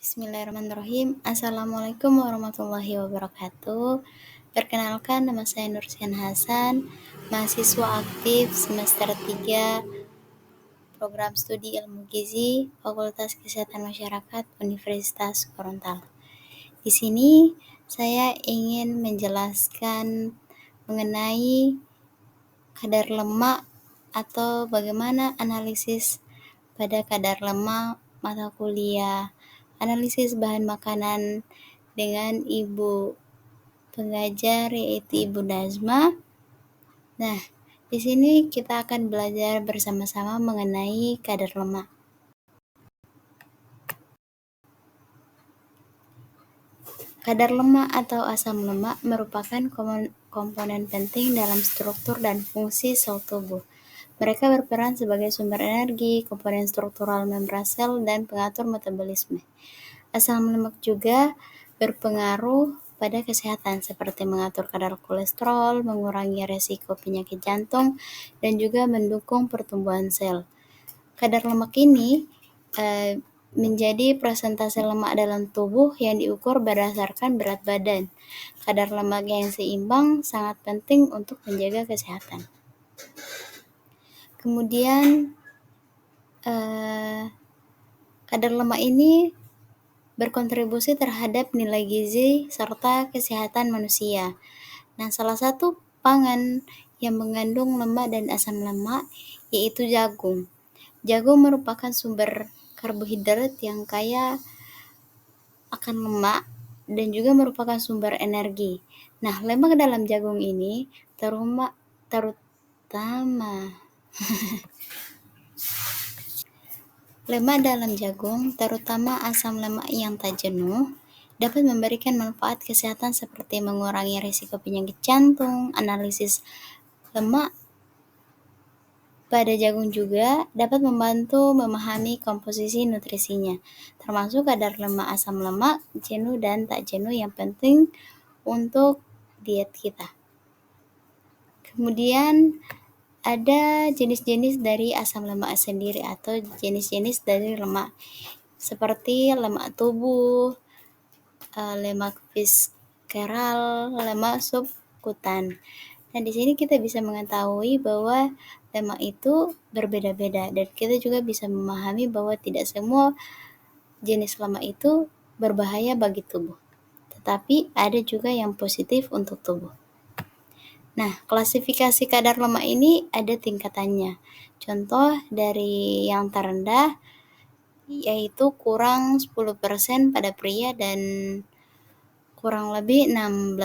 Bismillahirrahmanirrahim. Assalamualaikum warahmatullahi wabarakatuh. Perkenalkan, nama saya Nursian Hasan, mahasiswa aktif semester 3 Program Studi Ilmu Gizi, Fakultas Kesehatan Masyarakat, Universitas Gorontalo. Di sini saya ingin menjelaskan mengenai kadar lemak atau bagaimana analisis pada kadar lemak mata kuliah analisis bahan makanan dengan ibu pengajar yaitu Ibu Nazma. Nah, di sini kita akan belajar bersama-sama mengenai kadar lemak. Kadar lemak atau asam lemak merupakan komponen penting dalam struktur dan fungsi sel tubuh. Mereka berperan sebagai sumber energi, komponen struktural membran sel, dan pengatur metabolisme. Asam lemak juga berpengaruh pada kesehatan seperti mengatur kadar kolesterol, mengurangi resiko penyakit jantung, dan juga mendukung pertumbuhan sel. Kadar lemak ini menjadi persentase lemak dalam tubuh yang diukur berdasarkan berat badan. Kadar lemak yang seimbang sangat penting untuk menjaga kesehatan. Kemudian kadar lemak ini berkontribusi terhadap nilai gizi serta kesehatan manusia. Nah, salah satu pangan yang mengandung lemak dan asam lemak yaitu jagung. Jagung merupakan sumber karbohidrat yang kaya akan lemak dan juga merupakan sumber energi. Nah, lemak dalam jagung ini terutama lemak dalam jagung, terutama asam lemak yang tak jenuh, dapat memberikan manfaat kesehatan seperti mengurangi risiko penyakit jantung. Analisis lemak pada jagung juga dapat membantu memahami komposisi nutrisinya, termasuk kadar lemak, asam lemak, jenuh dan tak jenuh yang penting untuk diet kita. Kemudian ada jenis-jenis dari asam lemak sendiri atau jenis-jenis dari lemak seperti lemak tubuh, lemak visceral, lemak subkutan. Nah, di sini kita bisa mengetahui bahwa lemak itu berbeda-beda dan kita juga bisa memahami bahwa tidak semua jenis lemak itu berbahaya bagi tubuh, tetapi ada juga yang positif untuk tubuh. Nah, klasifikasi kadar lemak ini ada tingkatannya. Contoh dari yang terendah yaitu kurang 10% pada pria dan kurang lebih 16%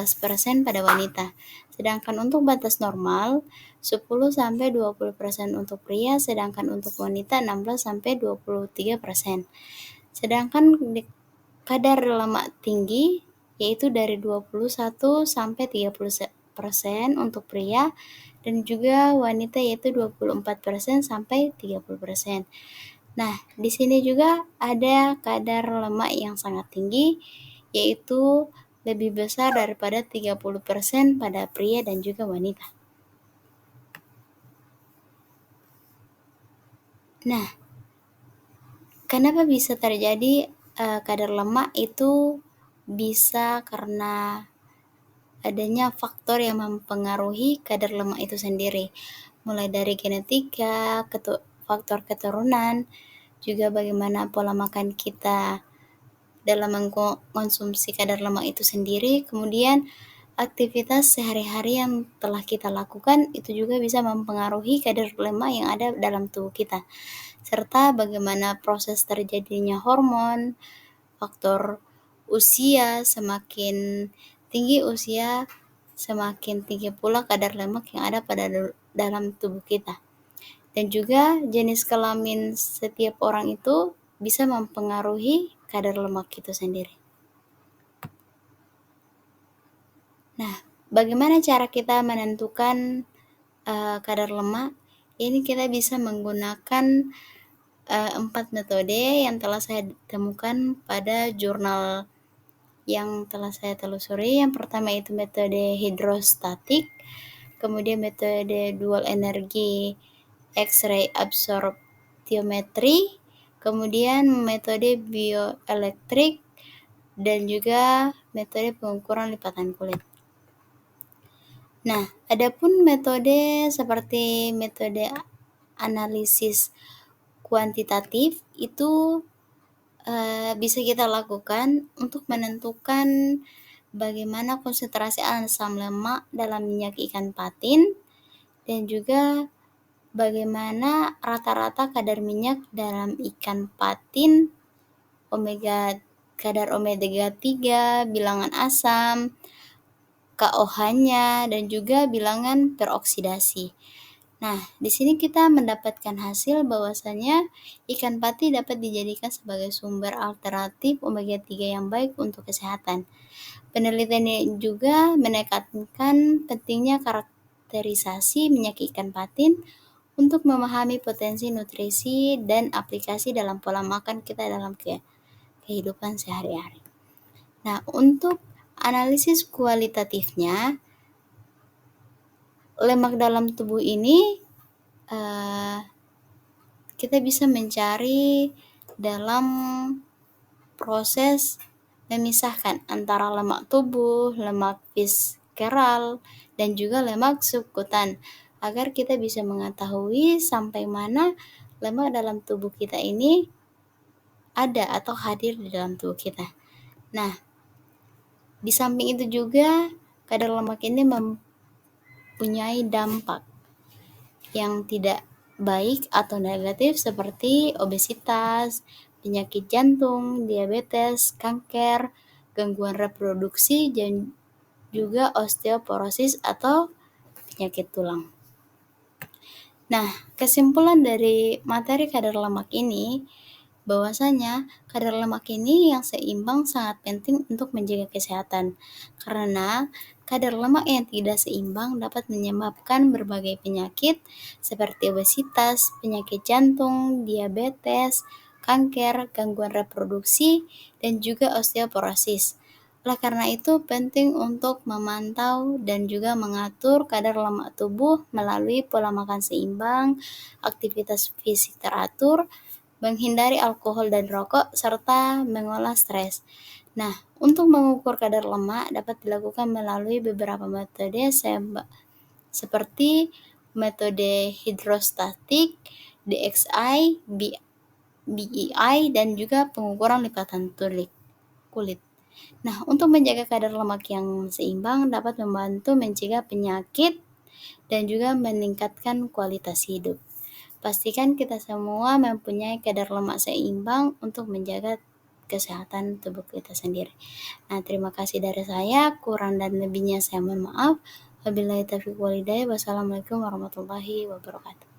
pada wanita. Sedangkan untuk batas normal 10-20% untuk pria, sedangkan untuk wanita 16-23%. Sedangkan kadar lemak tinggi yaitu dari 21-30% untuk pria dan juga wanita yaitu 24-30%. Nah, di sini juga ada kadar lemak yang sangat tinggi yaitu lebih besar daripada 30% pada pria dan juga wanita. Nah, kenapa bisa terjadi kadar lemak itu bisa karena adanya faktor yang mempengaruhi kadar lemak itu sendiri, mulai dari genetika, faktor keturunan, juga bagaimana pola makan kita dalam mengkonsumsi kadar lemak itu sendiri, kemudian aktivitas sehari-hari yang telah kita lakukan itu juga bisa mempengaruhi kadar lemak yang ada dalam tubuh kita, serta bagaimana proses terjadinya hormon, faktor usia, semakin tinggi usia, semakin tinggi pula kadar lemak yang ada pada dalam tubuh kita. Dan juga jenis kelamin setiap orang itu bisa mempengaruhi kadar lemak itu sendiri. Nah, bagaimana cara kita menentukan kadar lemak? Ini kita bisa menggunakan 4 metode yang telah saya temukan pada jurnal yang telah saya telusuri. Yang pertama itu metode hidrostatik, kemudian metode dual energi X-ray absorptiometry, kemudian metode bioelektrik, dan juga metode pengukuran lipatan kulit. Nah, adapun metode seperti metode analisis kuantitatif itu bisa kita lakukan untuk menentukan bagaimana konsentrasi asam lemak dalam minyak ikan patin, dan juga bagaimana rata-rata kadar minyak dalam ikan patin, kadar omega 3, bilangan asam, KOH-nya, dan juga bilangan peroksidasi. Nah, di sini kita mendapatkan hasil bahwasanya ikan pati dapat dijadikan sebagai sumber alternatif omega 3 yang baik untuk kesehatan. Penelitian ini juga menekankan pentingnya karakterisasi minyak ikan patin untuk memahami potensi nutrisi dan aplikasi dalam pola makan kita dalam kehidupan sehari-hari. Nah, untuk analisis kualitatifnya, lemak dalam tubuh ini kita bisa mencari dalam proses memisahkan antara lemak tubuh, lemak visceral, dan juga lemak subkutan, agar kita bisa mengetahui sampai mana lemak dalam tubuh kita ini ada atau hadir di dalam tubuh kita. Nah, di samping itu juga kadar lemak ini mempunyai dampak yang tidak baik atau negatif seperti obesitas, penyakit jantung, diabetes, kanker, gangguan reproduksi, dan juga osteoporosis atau penyakit tulang. Nah, kesimpulan dari materi kadar lemak ini bahwasanya kadar lemak ini yang seimbang sangat penting untuk menjaga kesehatan, karena kadar lemak yang tidak seimbang dapat menyebabkan berbagai penyakit seperti obesitas, penyakit jantung, diabetes, kanker, gangguan reproduksi, dan juga osteoporosis. Oleh karena itu, penting untuk memantau dan juga mengatur kadar lemak tubuh melalui pola makan seimbang, aktivitas fisik teratur, menghindari alkohol dan rokok, serta mengolah stres. Nah, untuk mengukur kadar lemak dapat dilakukan melalui beberapa metode seperti metode hidrostatik, DXI, BEI, dan juga pengukuran lipatan kulit. Nah, untuk menjaga kadar lemak yang seimbang dapat membantu mencegah penyakit dan juga meningkatkan kualitas hidup. Pastikan kita semua mempunyai kadar lemak seimbang untuk menjaga kesehatan tubuh kita sendiri. Nah, terima kasih dari saya. Kurang dan lebihnya saya mohon maaf. Wabillahi taufiq walhidayah. Wassalamualaikum warahmatullahi wabarakatuh.